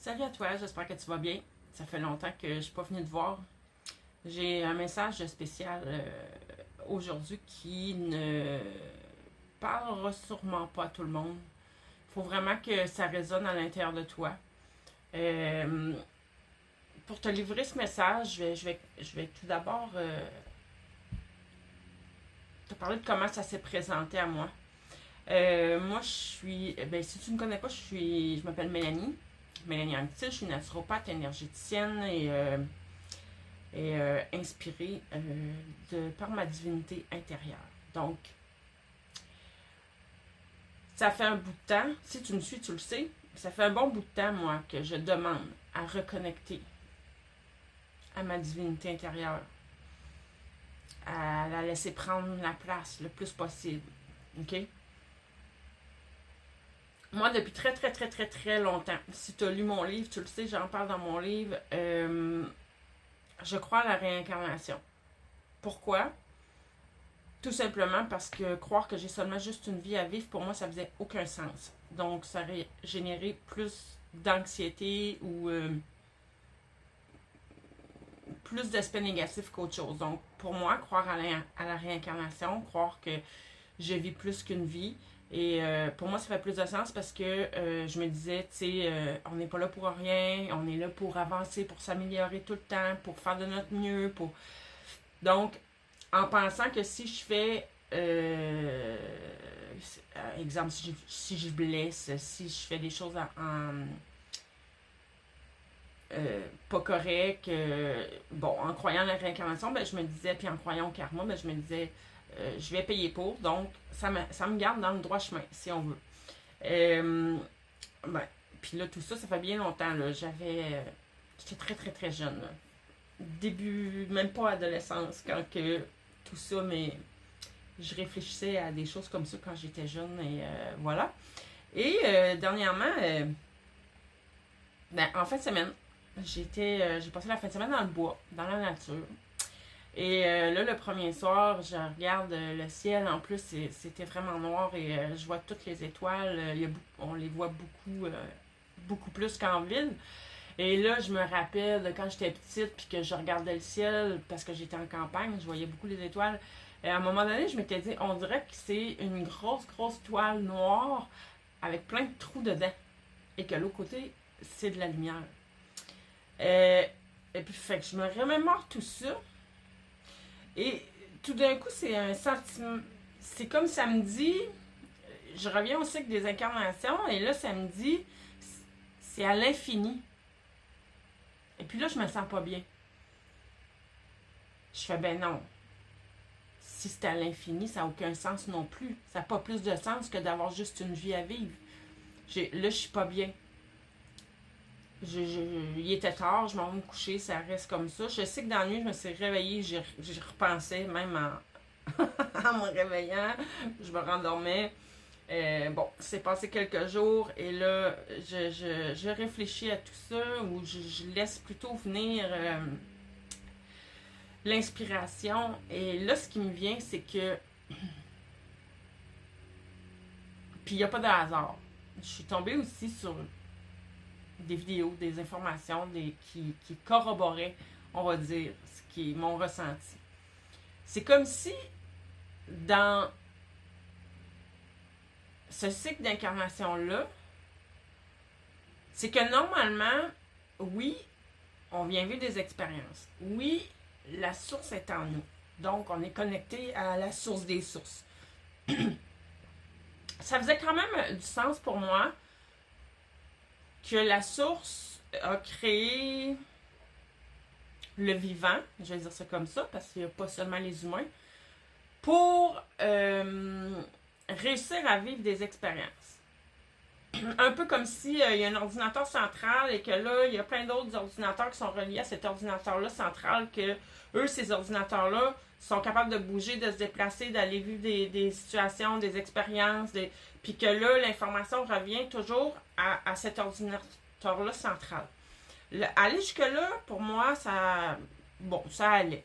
Salut à toi, j'espère que tu vas bien. Ça fait longtemps que je ne suis pas venue te voir. J'ai un message spécial aujourd'hui qui ne parlera sûrement pas à tout le monde. Il faut vraiment que ça résonne à l'intérieur de toi. Euh, pour te livrer ce message, je vais tout d'abord te parler de comment ça s'est présenté à moi. Moi, je suis. Ben, si tu ne me connais pas, je m'appelle Mélanie. Mélanie Anctil, je suis naturopathe énergéticienne et inspirée par ma divinité intérieure. Donc, ça fait un bout de temps, si tu me suis, tu le sais, ça fait un bon bout de temps, moi, que je demande à reconnecter à ma divinité intérieure, à la laisser prendre la place le plus possible. OK? Moi, depuis très, très, très, très, très longtemps, si tu as lu mon livre, tu le sais, j'en parle dans mon livre, je crois à la réincarnation. Pourquoi? Tout simplement parce que croire que j'ai seulement juste une vie à vivre, pour moi, ça faisait aucun sens. Donc, ça aurait généré plus d'anxiété ou plus d'aspects négatifs qu'autre chose. Donc, pour moi, croire à la réincarnation, croire que je vis plus qu'une vie, et pour moi, ça fait plus de sens parce que je me disais, tu sais, on n'est pas là pour rien, on est là pour avancer, pour s'améliorer tout le temps, pour faire de notre mieux. Donc, en pensant que si je fais, exemple, si je blesse, si je fais des choses pas correctes, bon, en croyant à la réincarnation, ben, je me disais, puis en croyant au karma, ben, je me disais, je vais payer pour, donc ça me garde dans le droit chemin, si on veut. Ben, puis là, tout ça, ça fait bien longtemps, là. J'étais très, très, très jeune, là. Début, même pas adolescence, quand que tout ça, mais je réfléchissais à des choses comme ça quand j'étais jeune, et voilà. Et dernièrement, ben, en fin de semaine, j'ai passé la fin de semaine dans le bois, dans la nature. Et là, le premier soir, je regarde le ciel. En plus, c'était vraiment noir et je vois toutes les étoiles. On les voit beaucoup plus qu'en ville. Et là, je me rappelle de quand j'étais petite puis que je regardais le ciel parce que j'étais en campagne, je voyais beaucoup les étoiles. Et à un moment donné, je m'étais dit, on dirait que c'est une grosse, grosse toile noire avec plein de trous dedans. Et que l'autre côté, c'est de la lumière. Et puis, fait que je me remémore tout ça. Et tout d'un coup, c'est un sentiment. C'est comme ça me dit. Je reviens au cycle des incarnations, et là, ça me dit. C'est à l'infini. Et puis là, je me sens pas bien. Je fais, ben non. Si c'est à l'infini, ça n'a aucun sens non plus. Ça n'a pas plus de sens que d'avoir juste une vie à vivre. Là, je suis pas bien. Il était tard, je m'en vais me coucher, ça reste comme ça. Je sais que dans la nuit, je me suis réveillée, j'y repensais, même en me réveillant, je me rendormais. Bon, c'est passé quelques jours et là, je réfléchis à tout ça, ou je laisse plutôt venir l'inspiration. Et là, ce qui me vient, c'est que. Puis il n'y a pas de hasard. Je suis tombée aussi sur des vidéos, des informations qui corroboraient, on va dire, ce qui est mon ressenti. C'est comme si, dans ce cycle d'incarnation-là, c'est que normalement, oui, on vient vivre des expériences. Oui, la source est en nous. Donc, on est connecté à la source des sources. Ça faisait quand même du sens pour moi que la source a créé le vivant, je vais dire ça comme ça, parce qu'il n'y a pas seulement les humains, pour réussir à vivre des expériences. Un peu comme si il y a un ordinateur central et que là, il y a plein d'autres ordinateurs qui sont reliés à cet ordinateur-là central, que eux, ces ordinateurs-là, sont capables de bouger, de se déplacer, d'aller vivre des situations, des expériences, puis que là, l'information revient toujours à cet ordinateur-là central. Aller jusque-là, pour moi, ça allait.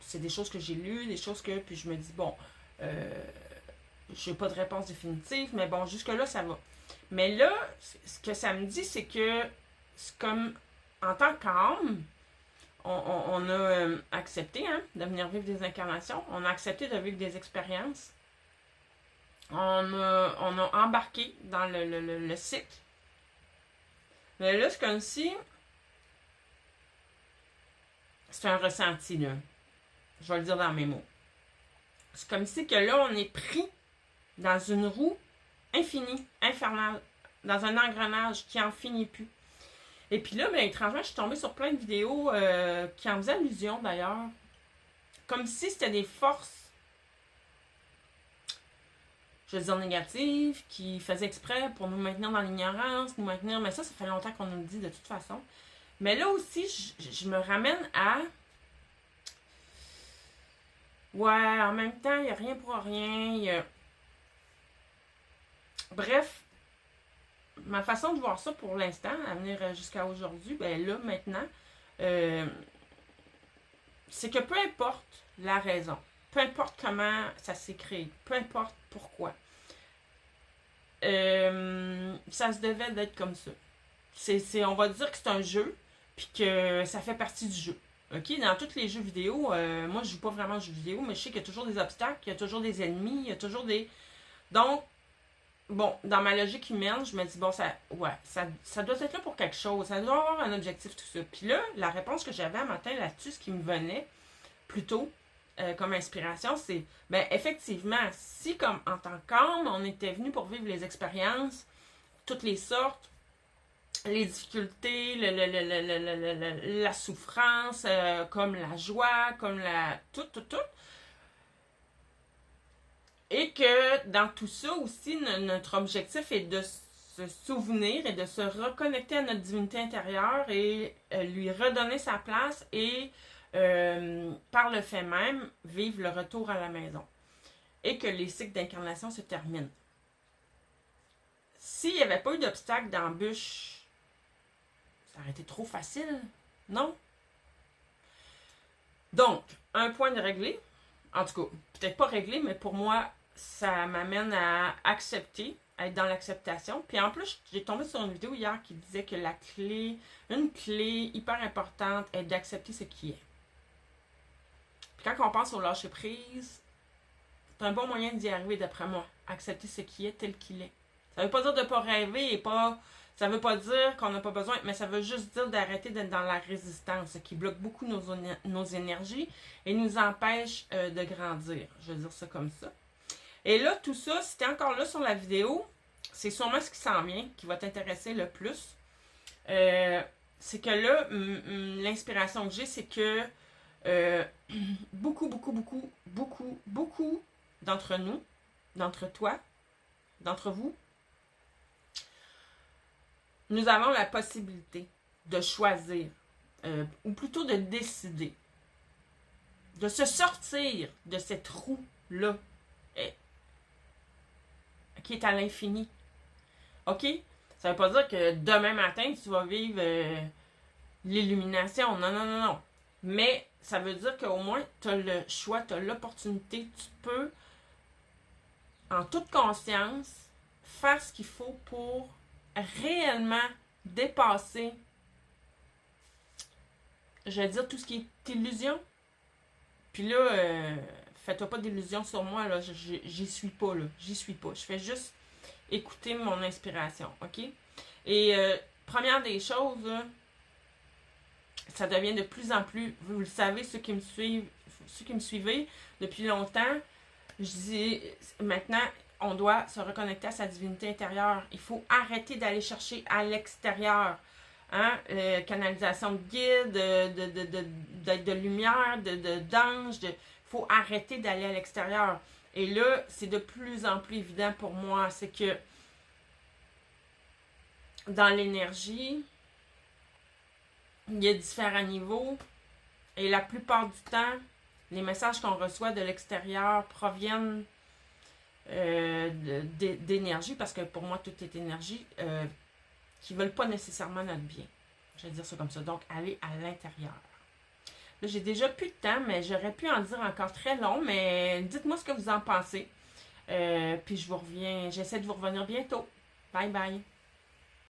C'est des choses que j'ai lues, des choses que, puis je me dis, bon, j'ai pas de réponse définitive, mais bon, jusque-là, ça va. Mais là, ce que ça me dit, c'est que c'est comme en tant qu'âme, on a accepté de venir vivre des incarnations, on a accepté de vivre des expériences, on a embarqué dans le cycle. Mais là, c'est comme si c'est un ressenti, là. Je vais le dire dans mes mots. C'est comme si que là, on est pris dans une roue infinie, infernale, dans un engrenage qui en finit plus. Et puis là, étrangement, je suis tombée sur plein de vidéos qui en faisaient allusion d'ailleurs. Comme si c'était des forces, je veux dire négatives, qui faisaient exprès pour nous maintenir dans l'ignorance, nous maintenir. Mais ça fait longtemps qu'on nous le dit de toute façon. Mais là aussi, je me ramène à. Ouais, en même temps, il n'y a rien pour rien. Bref, ma façon de voir ça pour l'instant, à venir jusqu'à aujourd'hui, ben là, maintenant, c'est que peu importe la raison, peu importe comment ça s'est créé, peu importe pourquoi, ça se devait d'être comme ça. On va dire que c'est un jeu, puis que ça fait partie du jeu. OK? Dans tous les jeux vidéo, moi je joue pas vraiment aux jeux vidéo, mais je sais qu'il y a toujours des obstacles, il y a toujours des ennemis, il y a toujours des. Donc, bon, dans ma logique humaine, je me dis, bon, ça doit être là pour quelque chose, ça doit avoir un objectif, tout ça. Puis là, la réponse que j'avais un matin là-dessus, ce qui me venait plutôt comme inspiration, c'est, ben effectivement, si comme en tant qu'homme, on était venu pour vivre les expériences, toutes les sortes, les difficultés, la souffrance, comme la joie, comme la. Tout. Et que dans tout ça aussi, notre objectif est de se souvenir et de se reconnecter à notre divinité intérieure et lui redonner sa place et par le fait même, vivre le retour à la maison. Et que les cycles d'incarnation se terminent. S'il n'y avait pas eu d'obstacle d'embûche, ça aurait été trop facile, non? Donc, un point de réglé, en tout cas, peut-être pas réglé, mais pour moi, ça m'amène à accepter, à être dans l'acceptation. Puis en plus, j'ai tombé sur une vidéo hier qui disait que une clé hyper importante est d'accepter ce qui est. Puis quand on pense au lâcher prise, c'est un bon moyen d'y arriver d'après moi. Accepter ce qui est tel qu'il est. Ça veut pas dire de pas rêver et pas. Ça veut pas dire qu'on n'a pas besoin, mais ça veut juste dire d'arrêter d'être dans la résistance, ce qui bloque beaucoup nos énergies et nous empêche de grandir. Je veux dire ça comme ça. Et là, tout ça, si t'es encore là sur la vidéo, c'est sûrement ce qui s'en vient, qui va t'intéresser le plus. C'est que là, l'inspiration que j'ai, c'est que beaucoup d'entre nous, d'entre toi, d'entre vous, nous avons la possibilité de choisir, ou plutôt de décider, de se sortir de cette roue-là, qui est à l'infini. OK? Ça veut pas dire que demain matin, tu vas vivre l'illumination. Non. Mais ça veut dire qu'au moins, tu as le choix, tu as l'opportunité, tu peux, en toute conscience, faire ce qu'il faut pour réellement dépasser, je vais dire, tout ce qui est illusion. Puis là, fais-toi pas d'illusions sur moi, là, j'y suis pas, là, j'y suis pas. Je fais juste écouter mon inspiration, OK? Et première des choses, là, ça devient de plus en plus, vous le savez, ceux qui me suivez depuis longtemps, je dis, maintenant, on doit se reconnecter à sa divinité intérieure. Il faut arrêter d'aller chercher à l'extérieur. Canalisation de guide, de lumière, d'ange. Il faut arrêter d'aller à l'extérieur. Et là, c'est de plus en plus évident pour moi. C'est que dans l'énergie, il y a différents niveaux. Et la plupart du temps, les messages qu'on reçoit de l'extérieur proviennent d'énergie, parce que pour moi, tout est énergie, qui ne veulent pas nécessairement notre bien. Je vais dire ça comme ça. Donc, aller à l'intérieur. Là, j'ai déjà plus de temps, mais j'aurais pu en dire encore très long, mais dites-moi ce que vous en pensez. Puis je vous reviens, j'essaie de vous revenir bientôt. Bye bye!